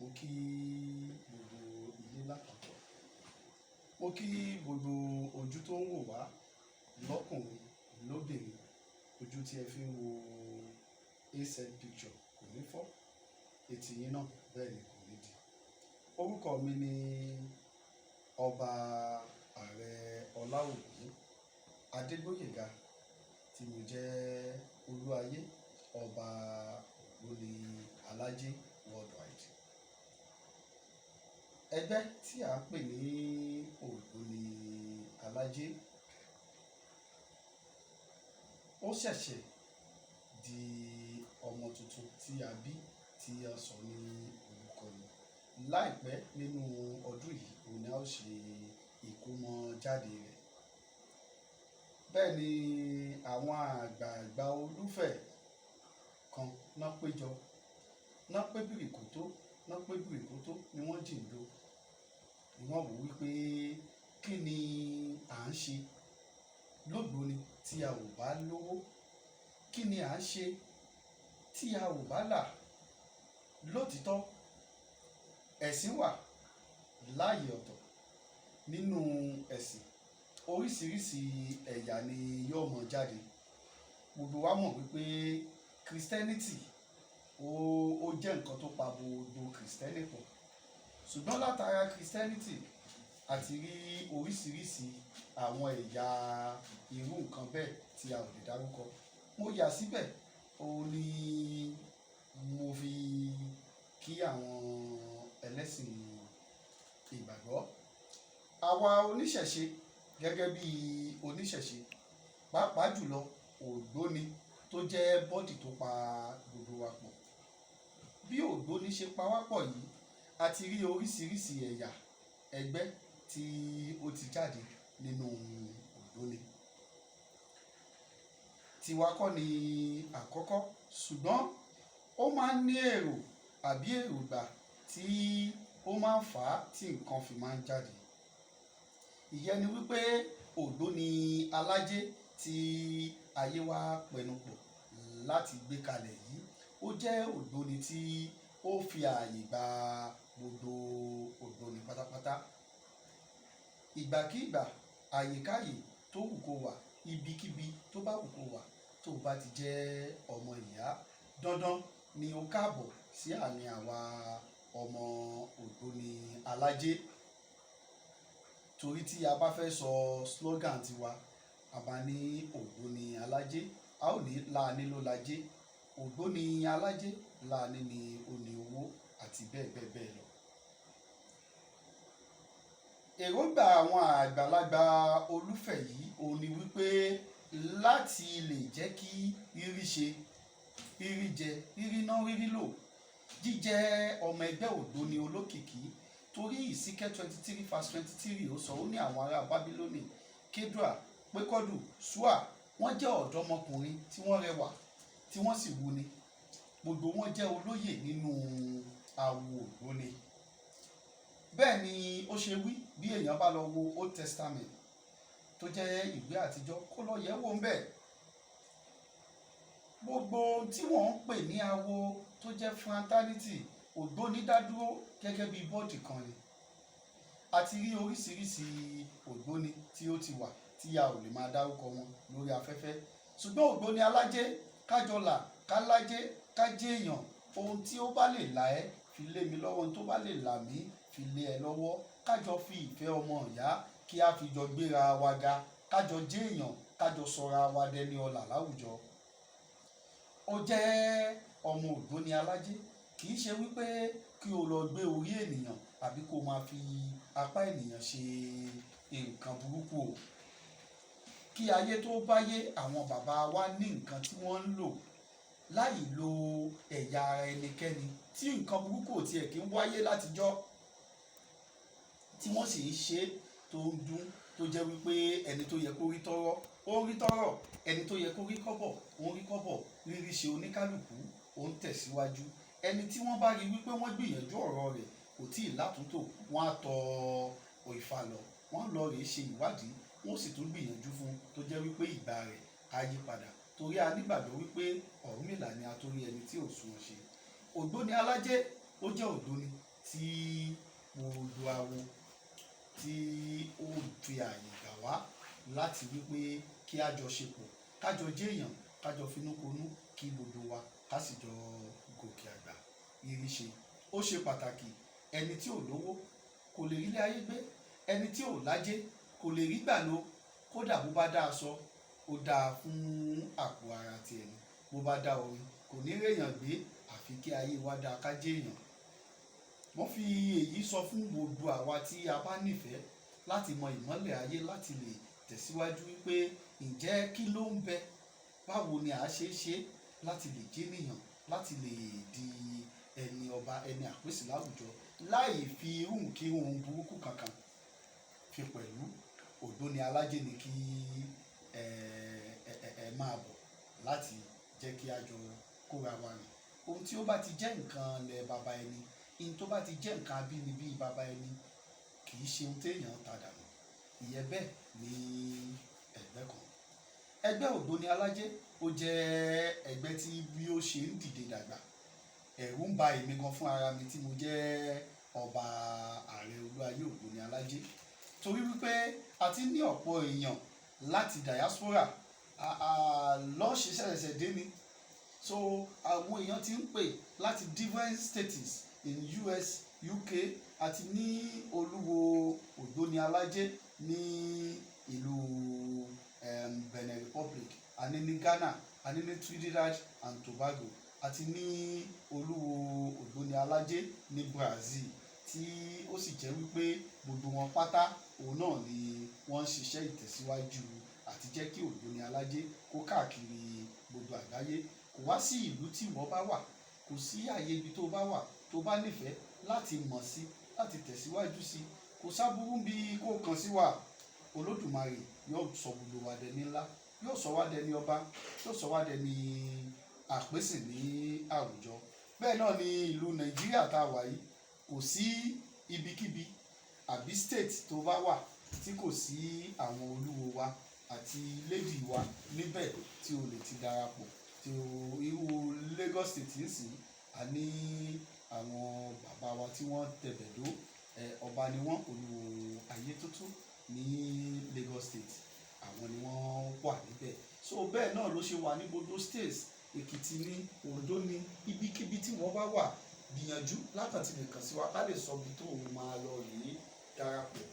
Mo kí gbogbo ilé lápapọ̀. Mo kí gbogbo ojú tó ń wò wá lọ́kùnrin lóbìnrin. Ojú tí ẹ fi ń wo AZ Picture kò ní fọ́, etí yín náà bẹ́ẹ̀ ni kò ní di. Orúkọ mi ni Ọba Ààrẹ Ọláògún Adégbóyèga tí mo jẹ́ Olúayé Ọba Ògbóni Alájé worldwide. Ẹgbẹ́ tí a ń pè ní Ògbóni Alájé ó ṣẹ̀ṣẹ̀ di ọmọ tuntun tí a bí tí a sọ ní orúkọ ni. Láìpẹ́ nínú ọdún yìí òun ni a ó ṣe ìkómọjáde rẹ̀. Bẹ́ẹ̀ ni àwọn àgbààgbà olúfẹ̀ kan náà péjọ, náà pé bìrìkòtó, ni wọ́n jìndó. Ni wọ́n wò wípé kí ni à ń ṣe lógbóni tí a ò bá lówó? Kí ni à ń ṣe tí a ò bá là? Lótìítọ́ ẹ̀sìn wà láàyè ọ̀tọ̀. Nínú ẹ̀sìn oríṣiríṣi ẹ̀yà ni yóò mọ jáde. Gbogbo wa mọ̀ wípé Christianity ó jẹ́ nǹkan tó pa gbogbo Kristẹni pọ̀. Ṣùgbọ́n látara Christianity àti rí oríṣiríṣi àwọn ẹ̀yà irú nǹkan bẹ́ẹ̀ tí a ò lè dárúkọ. Mo yà síbẹ̀ òun ni mo fi kí àwọn ẹlẹ́sìn ìgbàgbọ́. Àwa oníṣẹ̀ṣe gẹ́gẹ́ bí oníṣẹ̀ṣe, pàápàá jùlọ Ògbóni tó jẹ́ bọ́dì tó pa gbogbo wa pọ̀. Bí Ògbóni ṣe pa wá pọ̀ yìí, a ti rí oríṣiríṣi ẹ̀yà ẹgbẹ́ tí ó ti jáde nínú Ògbóni. Tiwa kọ́ ni àkọ́kọ́, ṣùgbọ́n ó máa ń ní èrò àbí èrògbà tí ó máa ń fà á tí nǹkan fi máa ń jáde. Ìyẹn ni wípé Ògbóni Alájé tí ayé wa pẹnu pọ̀ láti gbé kalẹ̀ yìí, ó jẹ́ Ògbóni tí ó fi ààyè gba gbogbo Ògbóni pátápátá. Ìgbàkígbà, àyèkáyè tó wù kó wà, ibikíbi tó bá wù kó wà, tó bá ti jẹ́ ọmọ ìyá, dandan ni ó káàbọ̀ sí àárín àwa ọmọ Ògbóni Alájé. Torí tí a bá fẹ́ sọ slogan tiwa, a bá ní Ògbóni Alájé, a ó ní láàní ló lajé. Ògbóni Alájé láàní ni ó ní owó àti bẹ́ẹ̀ bẹ́ẹ̀ bẹ́ẹ̀ lọ. Èròǹgbà àwọn àgbàlagbà olúfẹ̀ yìí òun ni wípé láti lè jẹ́ kí rírí ṣe, rírí jẹ, rírí ná, rírí lò, jíjẹ́ ọmọ ẹgbẹ́ Ògbóni olókìkí. Torí Ìsíkẹ́ 23:23 ó sọ, ó ní àwọn ará Bábílónì, Kédùà, Pékọ́dù, Ṣúà, wọ́n jẹ́ ọ̀dọ́mọkùnrin tí wọ́n rẹwà tí wọ́n sì wuni. Gbogbo wọn jẹ́ olóyè nínú àwo Ògbóni. Bẹ́ẹ̀ ni ó ṣe wí bí èèyàn bá lọ wo Old Testament tó jẹ́ ìwé àtijọ́ kó lọ yẹ̀ wò ńbẹ̀. Gbogbo tí wọ́n ń pè ní awo tó jẹ́ fraternity, Ògbóni dá dúró gẹ́gẹ́ bí bọ́ọ̀dì kan ni. A ti rí oríṣiríṣi Ògbóni tí ó ti wà tí a ò lè máa dárúkọ wọn lórí afẹ́fẹ́. Ṣùgbọ́n Ògbóni Alájé, kájọlà, kálájé, kájé èèyàn, ohun tí ó bá lè là ẹ́ fi lé mi lọ́wọ́, ohun tó bá lè là mí fi lé ẹ lọ́wọ́. Kájọ fi ìfẹ́ ọmọ ìyá kí a fi jọ gbéra wa ga, kájọ jẹ́ èèyàn, kájọ sọra wa dẹni ọlà láwùjọ. Ó jẹ́ ọmọ Ògbóni Alájé, kì í ṣe wípé kí o lọ gbé orí ènìyàn àbí kó máa fi apá ènìyàn ṣe nǹkan burúkú o. Kí ayé tó báyé, àwọn bàbá wa ní nǹkan tí wọ́n ń lò láì lo ẹ̀yà ara ẹnikẹ́ni, tí nǹkan burúkú ò tiẹ̀ kí ń wáyé látijọ́, tí wọ́n sì ń ṣe tó ń dún, tó jẹ́ wípé ẹni tó yẹ kó rí tọ́rọ́ ó ń rí tọ́rọ́, ẹni tó yẹ kó rí kọ́bọ̀ ó ń rí kọ́bọ̀. Rírí ṣe oníkálùkù ó ń tẹ̀síwájú. Ẹni tí wọ́n bá rí wípé wọ́n gbìyànjú ọ̀rọ̀ rẹ̀ kò tí ì látúntò, wọ́n á tọ Ifá lọ, wọ́n lọ rèé ṣe ìwádìí, wọ́n sì tún gbìyànjú fún tó jẹ́ wípé ìgbà rẹ̀ á yí padà. Torí a nígbàgbọ́ wípé Ọ̀rúnmìlà ni a torí ẹni tí ò sunwọ̀n ṣe. Ògbóni Alájé ó jẹ́ Ògbóni tí gbogbo awo tí ó fi àyè gbà wá láti wípé kí a jọ ṣepọ̀, ká jọ jẹ́ èèyàn, ká jọ finúkonú, kí gbogbo wa ká sì jọ gòkè àgbà rírí ṣe. Ó ṣe pàtàkì. Ẹni tí ò lówó kò lè rí ilé ayé gbé, ẹni tí ò lájé kò lè rí gbà lò. Kódà bó bá dá aṣọ, ó dáa fún àpò ara ti ẹni. Bó bá dá orin, kò ní réèyàn gbé, àfi kí ayé wa dáa ká jẹ́ èèyàn. Wọ́n fi èyí sọ fún gbogbo àwa tí a bá nífẹ̀ẹ́ láti mọ ìmọ́lẹ̀ ayé, láti lè tẹ̀síwájú wípé ǹjẹ́ kí ló ń bẹ? Báwo ni a ṣe ṣe láti lè jẹ́ ènìyàn, láti lè di ẹni ọba, ẹni àpèsè láwùjọ, láì fi irun burúkú kankan fi pẹ̀lú. Ògbóni Alájé ni kí ẹ máa bọ̀ láti jẹ́ kí a jọ kóra wa rìn. Ohun tí ó bá ti jẹ́ nǹkan ilẹ̀ baba ẹni, ohun tó bá ti jẹ́ nǹkan abínibí baba ẹni, kì í ṣe ohun téèyàn ń ta dànù. Ìyẹn bẹ́ẹ̀ ní ẹgbẹ́ kan. Ẹgbẹ́ Ògbóni Alájé ó jẹ́ ẹgbẹ́ tí bí ó ṣe ń dìde dàgbà, ẹ̀rù ń ba èmi gan fún ara mi tí mo jẹ́ ọba ààrẹ Olúayé Ògbóni Alájé. Torí wípé a ti ní ọ̀pọ̀ èèyàn láti diaspora lọ́ọ́ ṣe ṣẹ̀ṣẹ̀ dé ni. So àwọn èèyàn ti ń pè láti different states in US, UK, àti ní olúwo Ògbóni Alájé ní ìlú Benin Republic, àní ní Ghana, àní ní Trinidad and Tobago, àti ní olúwo Ògbóni Alájé ní Brazil, tí ó sì jẹ́ wípé gbogbo wọn pátá òun náà ni wọ́n ń ṣiṣẹ́ ìtẹ̀síwájú àti jẹ́ kí Ògbóni Alájé kó káàkiri gbogbo àgbáyé. Kò wá sí ìlú tí ìwọ bá wà, kò sí ààyè ibi tó bá wà tó bá nífẹ̀ẹ́ láti mọ̀ sí, láti tẹ̀síwájú sí, kò sábúrú bí kò kàn sí wa. Olódùmarè yóò sọ gbogbo wa dẹni ńlá, yóò sọ wá dẹni ọba, yóò sọ wá dẹni àpèsè ní àwùjọ. Bẹ́ẹ̀ náà ni ìlú Nàìjíríà tá a wà yìí, kò sí ibikíbi àbí state tó bá wà tí kò sí àwọn olúwo wa àti lady wa níbẹ̀ tí o lè ti darapọ̀. Tí irú Lagos State ń sìn, a ní àwọn bàbá wa tí wọ́n tẹ̀bẹ̀dó, ọba ni wọ́n, olúwo Ayétótó ní Lagos State, àwọn ni wọ́n wà níbẹ̀. So bẹ́ẹ̀ náà ló ṣe wà ní gbogbo states. Èkìtì ní, Oǹdó ní, ibikíbi tí wọ́n bá wà, gbìyànjú lákàntí lè kàn sí wa ká lè sọ ibi tó máa lọ rèé darapọ̀.